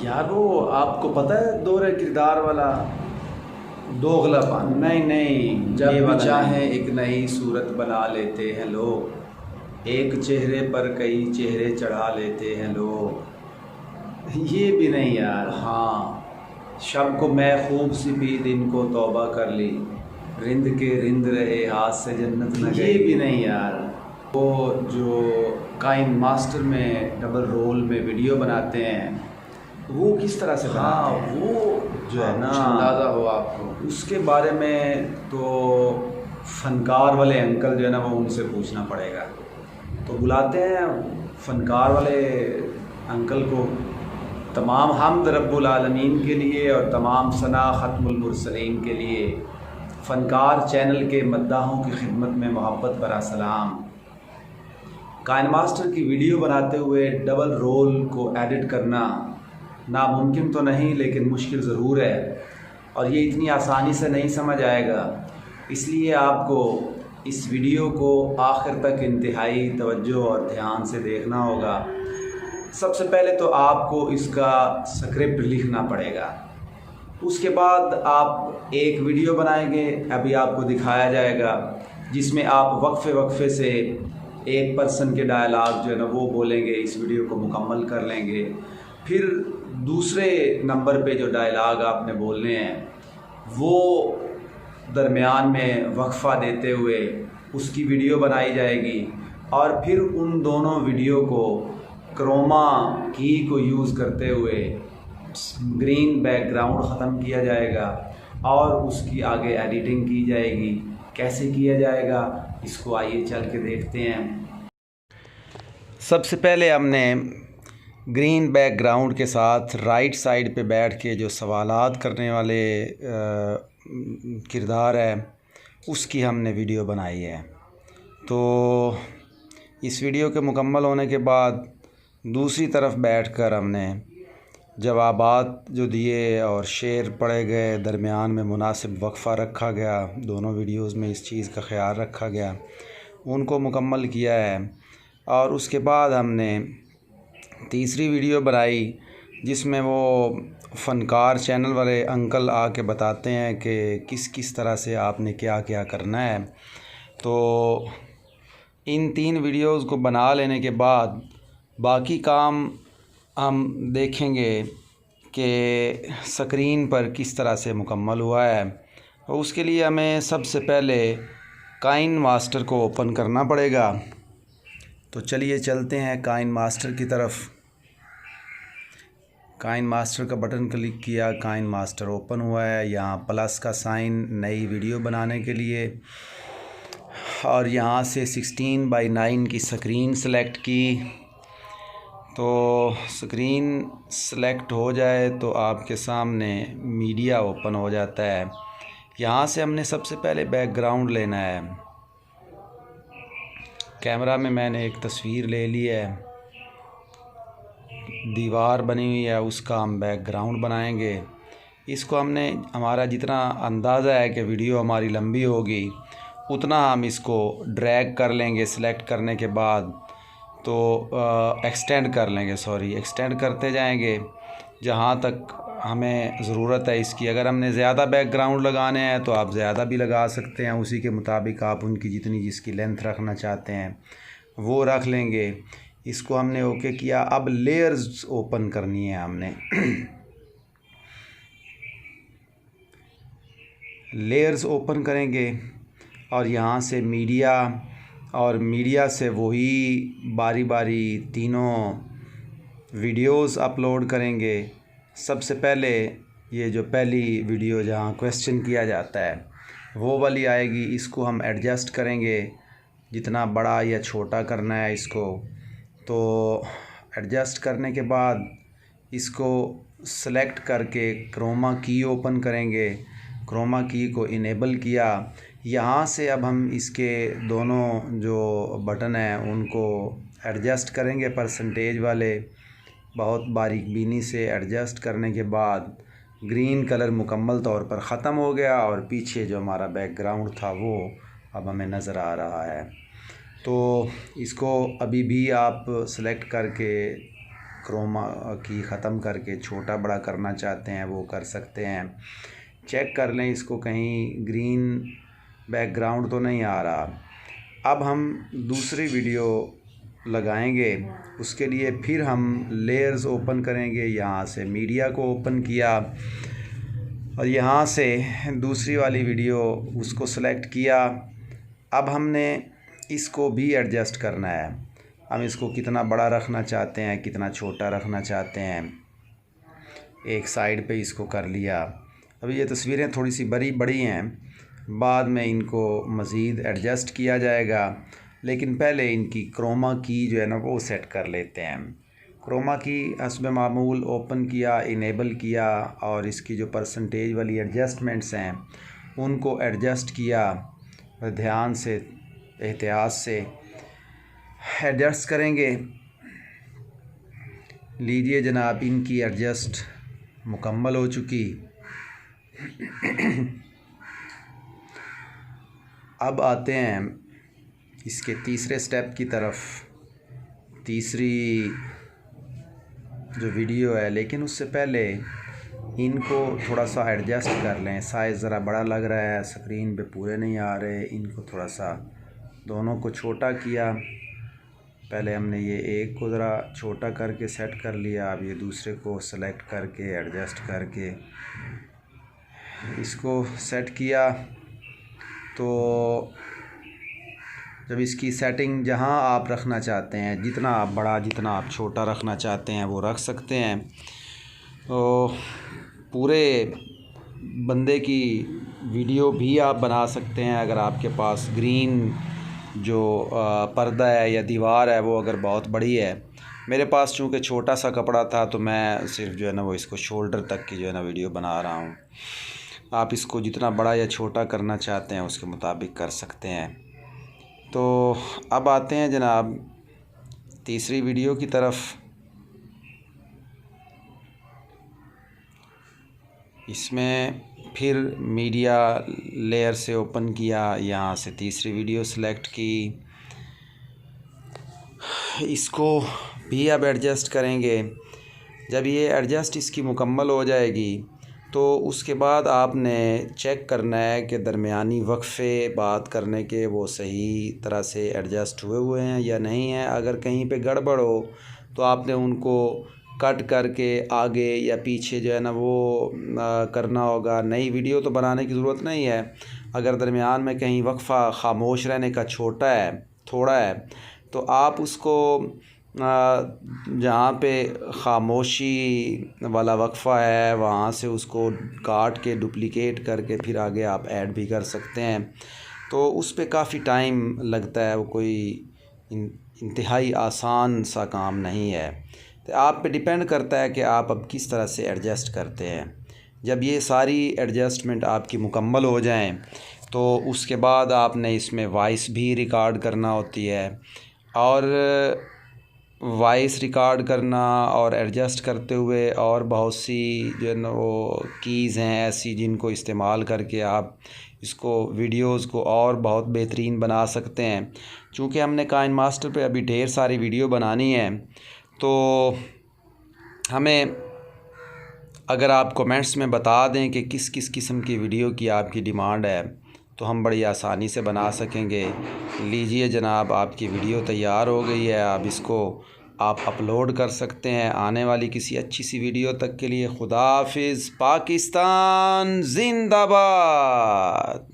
यार वो आपको पता है दोहरे किरदार वाला दोगलापन? नहीं नहीं, जब ये भी वाला चाहें नहीं। एक नई सूरत बना लेते हैं लोग, एक चेहरे पर कई चेहरे चढ़ा लेते हैं लोग। ये भी नहीं यार। हाँ, शब को मैं खूब सी भी दिन को तौबा कर ली, रिंद के रिंद रहे हाथ से जन्नत न ये गई। भी नहीं यार। वो जो काइन मास्टर में डबल रोल में वीडियो बनाते हैं, वो किस तरह से हाँ बनाते हैं? वो जो है ना, कुछ अंदाज़ा हो आपको? उसके बारे में तो फनकार वाले अंकल जो है ना, वो उनसे पूछना पड़ेगा। तो बुलाते हैं फनकार वाले अंकल को। तमाम हम्द रब्बुल आलमीन के लिए और तमाम सना ख़त्मुल मुरसलीन के लिए, फ़नकार चैनल के मद्दाहों की खिदमत में मोहब्बत भरा सलाम। काइन मास्टर की वीडियो बनाते हुए डबल रोल को एडिट करना नामुमकिन तो नहीं, लेकिन मुश्किल ज़रूर है, और ये इतनी आसानी से नहीं समझ आएगा। इसलिए आपको इस वीडियो को आखिर तक इंतहाई तवज्जो और ध्यान से देखना होगा। सबसे पहले तो आपको इसका स्क्रिप्ट लिखना पड़ेगा। उसके बाद आप एक वीडियो बनाएंगे, अभी आपको दिखाया जाएगा, जिसमें आप वक्फे वक्फे से एक पर्सन के डायलॉग जो है ना वो बोलेंगे, इस वीडियो को मुकम्मल कर लेंगे। फिर दूसरे नंबर पे जो डायलॉग आपने बोलने हैं वो दरमियान में वक्फ़ा देते हुए उसकी वीडियो बनाई जाएगी, और फिर उन दोनों वीडियो को क्रोमा की को यूज़ करते हुए ग्रीन बैकग्राउंड ख़त्म किया जाएगा और उसकी आगे एडिटिंग की जाएगी। कैसे किया जाएगा इसको आइए चल के देखते हैं। सबसे पहले हमने ग्रीन बैकग्राउंड के साथ राइट साइड पे बैठ के जो सवालात करने वाले किरदार है उसकी हमने वीडियो बनाई है। तो इस वीडियो के मुकम्मल होने के बाद दूसरी तरफ बैठकर हमने जवाबात जो दिए और शेर पढ़े गए, दरमियान में मुनासिब वक्फ़ा रखा गया, दोनों वीडियोस में इस चीज़ का ख्याल रखा गया, उनको मुकम्मल किया है। और उसके बाद हमने तीसरी वीडियो बनाई जिसमें वो फ़नकार चैनल वाले अंकल आके बताते हैं कि किस किस तरह से आपने क्या क्या करना है। तो इन 3 वीडियोज़ को बना लेने के बाद बाकी काम हम देखेंगे कि स्क्रीन पर किस तरह से मुकम्मल हुआ है। तो उसके लिए हमें सबसे पहले काइन मास्टर को ओपन करना पड़ेगा। तो चलिए चलते हैं काइन मास्टर की तरफ। काइन मास्टर का बटन क्लिक किया, काइन मास्टर ओपन हुआ है। यहाँ प्लस का साइन नई वीडियो बनाने के लिए, और यहाँ से 16:9 की स्क्रीन सेलेक्ट की। तो स्क्रीन सेलेक्ट हो जाए तो आपके सामने मीडिया ओपन हो जाता है। यहाँ से हमने सबसे पहले बैकग्राउंड लेना है। कैमरा में मैंने एक तस्वीर ले ली है, दीवार बनी हुई है, उसका हम बैकग्राउंड बनाएंगे। इसको हमने, हमारा जितना अंदाज़ा है कि वीडियो हमारी लंबी होगी उतना हम इसको ड्रैग कर लेंगे। सिलेक्ट करने के बाद तो एक्सटेंड कर लेंगे, एक्सटेंड करते जाएंगे जहाँ तक हमें ज़रूरत है इसकी। अगर हमने ज़्यादा बैकग्राउंड लगाने हैं तो आप ज़्यादा भी लगा सकते हैं, उसी के मुताबिक आप उनकी जितनी जिसकी लेंथ रखना चाहते हैं वो रख लेंगे। इसको हमने ओके किया। अब लेयर्स ओपन करनी है हमने। लेयर्स ओपन करेंगे और यहाँ से मीडिया, और मीडिया से वही बारी बारी तीनों वीडियोस अपलोड करेंगे। सबसे पहले ये जो पहली वीडियो जहाँ क्वेश्चन किया जाता है वो वाली आएगी। इसको हम एडजस्ट करेंगे, जितना बड़ा या छोटा करना है इसको। तो एडजस्ट करने के बाद इसको सेलेक्ट करके क्रोमा की ओपन करेंगे। क्रोमा की को इनेबल किया। यहाँ से अब हम इसके दोनों जो बटन हैं उनको एडजस्ट करेंगे परसेंटेज वाले, बहुत बारीक बीनी से एडजस्ट करने के बाद ग्रीन कलर मुकम्मल तौर पर ख़त्म हो गया, और पीछे जो हमारा बैकग्राउंड था वो अब हमें नज़र आ रहा है। तो इसको अभी भी आप सेलेक्ट करके क्रोमा की ख़त्म करके छोटा बड़ा करना चाहते हैं वो कर सकते हैं। चेक कर लें इसको, कहीं ग्रीन बैकग्राउंड तो नहीं आ रहा। अब हम दूसरी वीडियो लगाएंगे, उसके लिए फिर हम लेयर्स ओपन करेंगे। यहाँ से मीडिया को ओपन किया और यहाँ से दूसरी वाली वीडियो उसको सेलेक्ट किया। अब हमने इसको भी एडजस्ट करना है। हम इसको कितना बड़ा रखना चाहते हैं, कितना छोटा रखना चाहते हैं, एक साइड पे इसको कर लिया। अभी ये तस्वीरें थोड़ी सी बड़ी हैं, बाद में इनको मज़ीद एडजस्ट किया जाएगा, लेकिन पहले इनकी क्रोमा की जो है ना वो सेट कर लेते हैं। क्रोमा की हस्ब मामूल ओपन किया, इनेबल किया और इसकी जो परसेंटेज वाली एडजस्टमेंट्स हैं उनको एडजस्ट किया। ध्यान से, एहतियात से एडजस्ट करेंगे। लीजिए जनाब, इनकी एडजस्ट मुकम्मल हो चुकी। अब आते हैं इसके तीसरे स्टेप की तरफ, तीसरी जो वीडियो है। लेकिन उससे पहले इनको थोड़ा सा एडजस्ट कर लें। साइज़ ज़रा बड़ा लग रहा है, स्क्रीन पे पूरे नहीं आ रहे, इनको थोड़ा सा दोनों को छोटा किया। पहले हमने ये एक को ज़रा छोटा करके सेट कर लिया, अब ये दूसरे को सेलेक्ट करके एडजस्ट करके इसको सेट किया। तो जब इसकी सेटिंग जहां आप रखना चाहते हैं, जितना आप बड़ा जितना आप छोटा रखना चाहते हैं वो रख सकते हैं। तो पूरे बंदे की वीडियो भी आप बना सकते हैं अगर आपके पास ग्रीन जो पर्दा है या दीवार है वो अगर बहुत बड़ी है। मेरे पास चूँकि छोटा सा कपड़ा था तो मैं सिर्फ जो है ना वो इसको शोल्डर तक की जो है ना वीडियो बना रहा हूँ। आप इसको जितना बड़ा या छोटा करना चाहते हैं उसके मुताबिक कर सकते हैं। तो अब आते हैं जनाब तीसरी वीडियो की तरफ। इसमें फिर मीडिया लेयर से ओपन किया, यहाँ से तीसरी वीडियो सेलेक्ट की। इसको भी अब एडजस्ट करेंगे। जब ये एडजस्ट इसकी मुकम्मल हो जाएगी तो उसके बाद आपने चेक करना है कि दरमियानी वक्फ़े बात करने के वो सही तरह से एडजस्ट हुए हैं या नहीं हैं। अगर कहीं पे गड़बड़ हो तो आपने उनको कट करके आगे या पीछे जो है ना वो करना होगा। नई वीडियो तो बनाने की ज़रूरत नहीं है। अगर दरमियान में कहीं वक्फ़ा ख़ामोश रहने का थोड़ा है तो आप उसको जहाँ पे ख़ामोशी वाला वक्फ़ा है वहाँ से उसको काट के डुप्लिकेट करके फिर आगे आप ऐड भी कर सकते हैं। तो उस पे काफ़ी टाइम लगता है, वो कोई इंतहाई आसान सा काम नहीं है। तो आप पे डिपेंड करता है कि आप अब किस तरह से एडजस्ट करते हैं। जब ये सारी एडजस्टमेंट आपकी मुकम्मल हो जाएं तो उसके बाद आपने इसमें वॉइस भी रिकॉर्ड करना होती है, और वॉइस रिकॉर्ड करना और एडजस्ट करते हुए और बहुत सी जो है ना वो कीज़ हैं ऐसी जिनको इस्तेमाल करके आप इसको वीडियोस को और बहुत बेहतरीन बना सकते हैं। चूँकि हमने काइनमास्टर पे अभी ढेर सारी वीडियो बनानी है तो हमें अगर आप कमेंट्स में बता दें कि किस किस किस्म की वीडियो की आपकी डिमांड है तो हम बड़ी आसानी से बना सकेंगे। लीजिए जनाब, आपकी वीडियो तैयार हो गई है। अब इसको आप अपलोड कर सकते हैं आने वाली किसी अच्छी सी वीडियो तक के लिए। खुदा हाफिज़। पाकिस्तान जिंदाबाद।